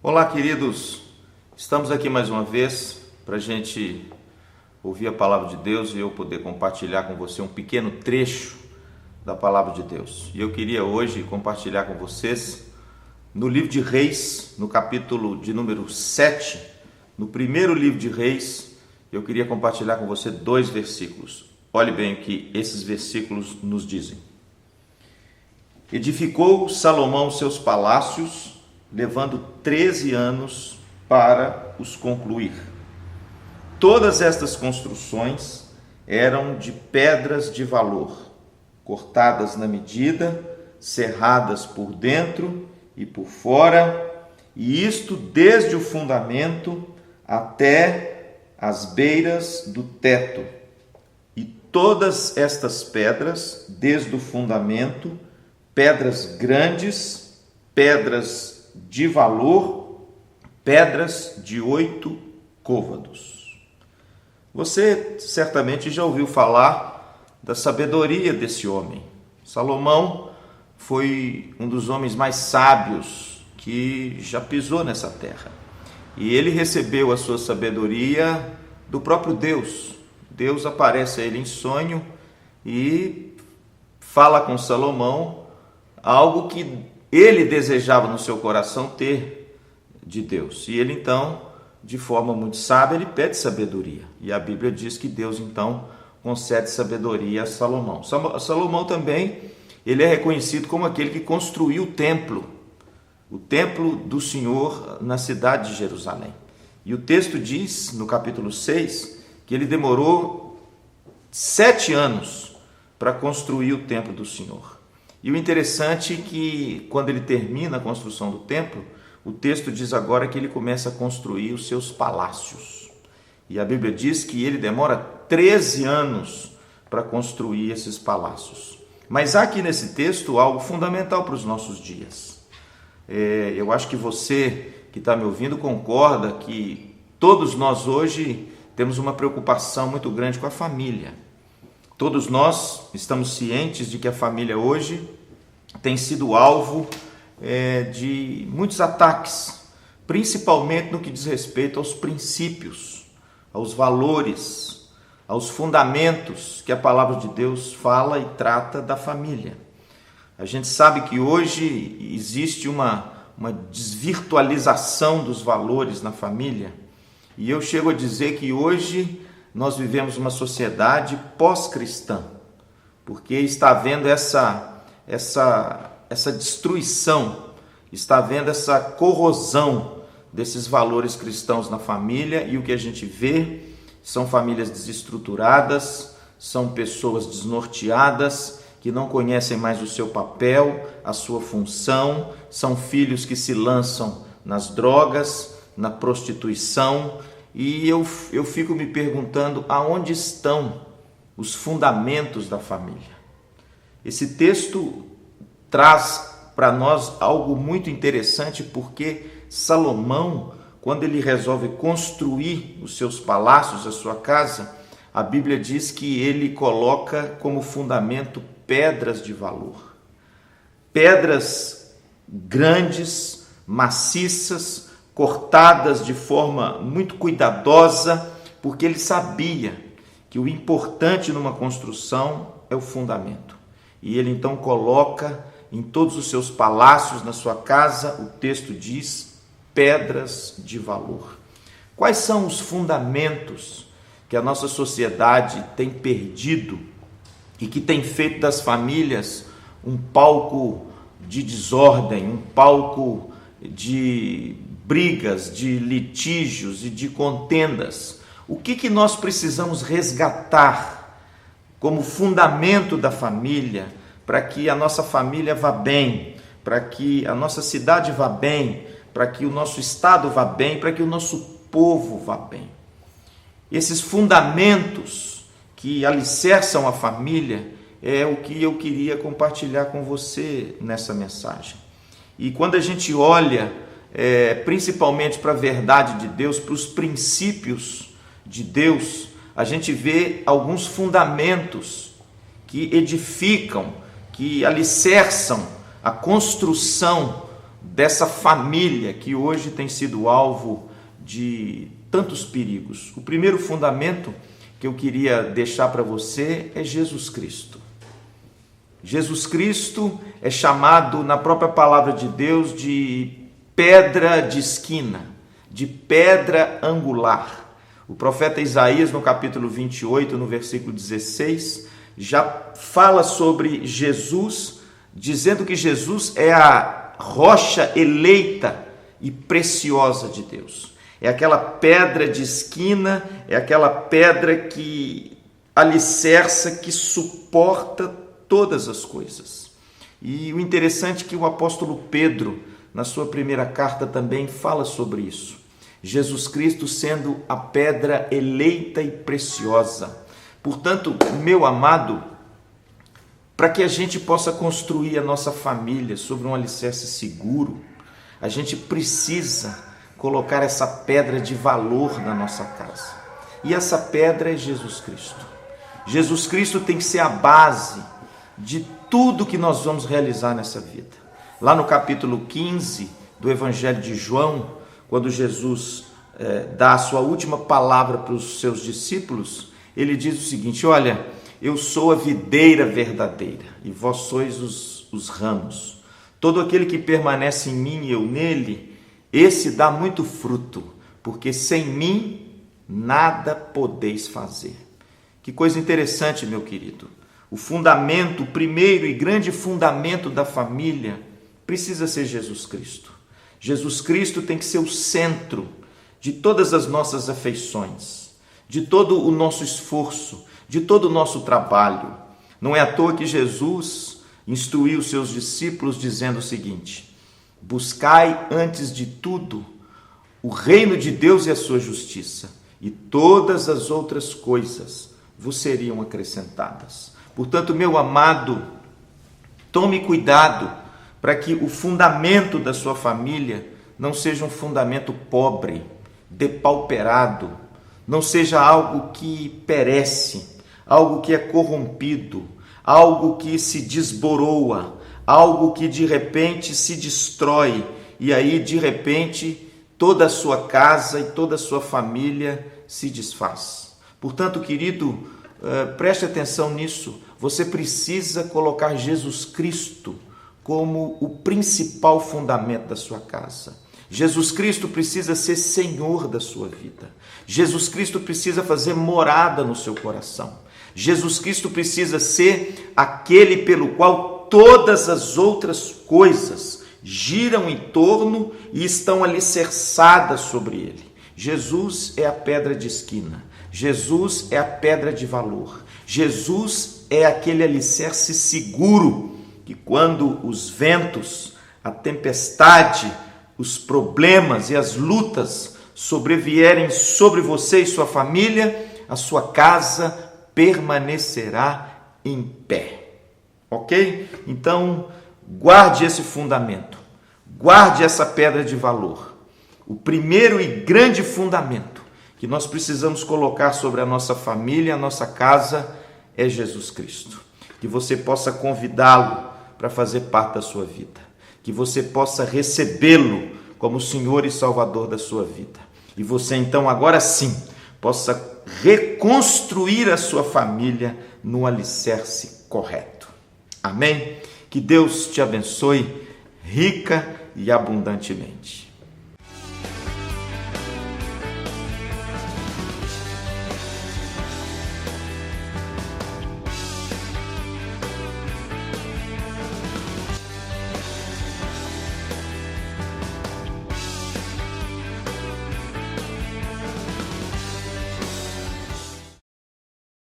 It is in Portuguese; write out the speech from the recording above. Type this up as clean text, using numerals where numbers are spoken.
Olá, queridos, estamos aqui mais uma vez para a gente ouvir a palavra de Deus e eu poder compartilhar com você um pequeno trecho da palavra de Deus. E eu queria hoje compartilhar com vocês no livro de Reis, no capítulo de número 7, no primeiro livro de Reis, eu queria compartilhar com você 2 versículos. Olhe bem o que esses versículos nos dizem. Edificou Salomão seus palácios, levando 13 anos para os concluir. Todas estas construções eram de pedras de valor, cortadas na medida, serradas por dentro e por fora, e isto desde o fundamento até as beiras do teto. E todas estas pedras, desde o fundamento, pedras grandes, pedras de valor, pedras de 8 côvados. Você certamente já ouviu falar da sabedoria desse homem. Salomão foi um dos homens mais sábios que já pisou nessa terra. E ele recebeu a sua sabedoria do próprio Deus. Deus aparece a ele em sonho e fala com Salomão algo que ele desejava no seu coração ter de Deus. E ele então, de forma muito sábia, ele pede sabedoria. E a Bíblia diz que Deus então concede sabedoria a Salomão. Salomão também, ele é reconhecido como aquele que construiu o templo do Senhor na cidade de Jerusalém. E o texto diz, no capítulo 6, que ele demorou 7 anos para construir o templo do Senhor. E o interessante é que, quando ele termina a construção do templo, o texto diz agora que ele começa a construir os seus palácios. E a Bíblia diz que ele demora 13 anos para construir esses palácios. Mas há aqui nesse texto algo fundamental para os nossos dias. Eu acho que você que está me ouvindo concorda que todos nós hoje temos uma preocupação muito grande com a família. Todos nós estamos cientes de que a família hoje tem sido alvo de muitos ataques, principalmente no que diz respeito aos princípios, aos valores, aos fundamentos que a palavra de Deus fala e trata da família. A gente sabe que hoje existe uma desvirtualização dos valores na família, e eu chego a dizer que hoje nós vivemos uma sociedade pós-cristã, porque está havendo essa destruição, está havendo essa corrosão desses valores cristãos na família, e o que a gente vê são famílias desestruturadas, são pessoas desnorteadas, que não conhecem mais o seu papel, a sua função, são filhos que se lançam nas drogas, na prostituição. E eu fico me perguntando aonde estão os fundamentos da família. Esse texto traz para nós algo muito interessante, porque Salomão, quando ele resolve construir os seus palácios, a sua casa, a Bíblia diz que ele coloca como fundamento pedras de valor. Pedras grandes, maciças, cortadas de forma muito cuidadosa, porque ele sabia que o importante numa construção é o fundamento. E ele então coloca em todos os seus palácios, na sua casa, o texto diz, pedras de valor. Quais são os fundamentos que a nossa sociedade tem perdido e que tem feito das famílias um palco de desordem, um palco de brigas, de litígios e de contendas? O que nós precisamos resgatar como fundamento da família para que a nossa família vá bem, para que a nossa cidade vá bem, para que o nosso estado vá bem, para que o nosso povo vá bem? Esses fundamentos que alicerçam a família é o que eu queria compartilhar com você nessa mensagem. E quando a gente olha principalmente para a verdade de Deus, para os princípios de Deus, a gente vê alguns fundamentos que edificam, que alicerçam a construção dessa família que hoje tem sido alvo de tantos perigos. O primeiro fundamento que eu queria deixar para você é Jesus Cristo. Jesus Cristo é chamado na própria palavra de Deus de pedra de esquina, de pedra angular. O profeta Isaías, no capítulo 28, no versículo 16, já fala sobre Jesus, dizendo que Jesus é a rocha eleita e preciosa de Deus. É aquela pedra de esquina, é aquela pedra que alicerça, que suporta todas as coisas. E o interessante é que o apóstolo Pedro, na sua primeira carta, também fala sobre isso. Jesus Cristo sendo a pedra eleita e preciosa. Portanto, meu amado, para que a gente possa construir a nossa família sobre um alicerce seguro, a gente precisa colocar essa pedra de valor na nossa casa. E essa pedra é Jesus Cristo. Jesus Cristo tem que ser a base de tudo que nós vamos realizar nessa vida. Lá no capítulo 15 do Evangelho de João, quando Jesus dá a sua última palavra para os seus discípulos, ele diz o seguinte: olha, eu sou a videira verdadeira e vós sois os ramos. Todo aquele que permanece em mim e eu nele, esse dá muito fruto, porque sem mim nada podeis fazer. Que coisa interessante, meu querido. O fundamento, o primeiro e grande fundamento da família precisa ser Jesus Cristo. Jesus Cristo tem que ser o centro de todas as nossas afeições, de todo o nosso esforço, de todo o nosso trabalho. Não é à toa que Jesus instruiu os seus discípulos dizendo o seguinte: buscai antes de tudo o reino de Deus e a sua justiça, e todas as outras coisas vos seriam acrescentadas. Portanto, meu amado, tome cuidado para que o fundamento da sua família não seja um fundamento pobre, depauperado, não seja algo que perece, algo que é corrompido, algo que se desboroa, algo que de repente se destrói, e aí de repente toda a sua casa e toda a sua família se desfaz. Portanto, querido, preste atenção nisso. Você precisa colocar Jesus Cristo como o principal fundamento da sua casa. Jesus Cristo precisa ser Senhor da sua vida. Jesus Cristo precisa fazer morada no seu coração. Jesus Cristo precisa ser aquele pelo qual todas as outras coisas giram em torno e estão alicerçadas sobre ele. Jesus é a pedra de esquina. Jesus é a pedra de valor. Jesus é aquele alicerce seguro que, quando os ventos, a tempestade, os problemas e as lutas sobrevierem sobre você e sua família, a sua casa permanecerá em pé. Ok? Então, guarde esse fundamento, guarde essa pedra de valor. O primeiro e grande fundamento que nós precisamos colocar sobre a nossa família, a nossa casa, é Jesus Cristo. Que você possa convidá-lo para fazer parte da sua vida. Que você possa recebê-lo como Senhor e Salvador da sua vida. E você então, agora sim, possa reconstruir a sua família no alicerce correto. Amém? Que Deus te abençoe rica e abundantemente.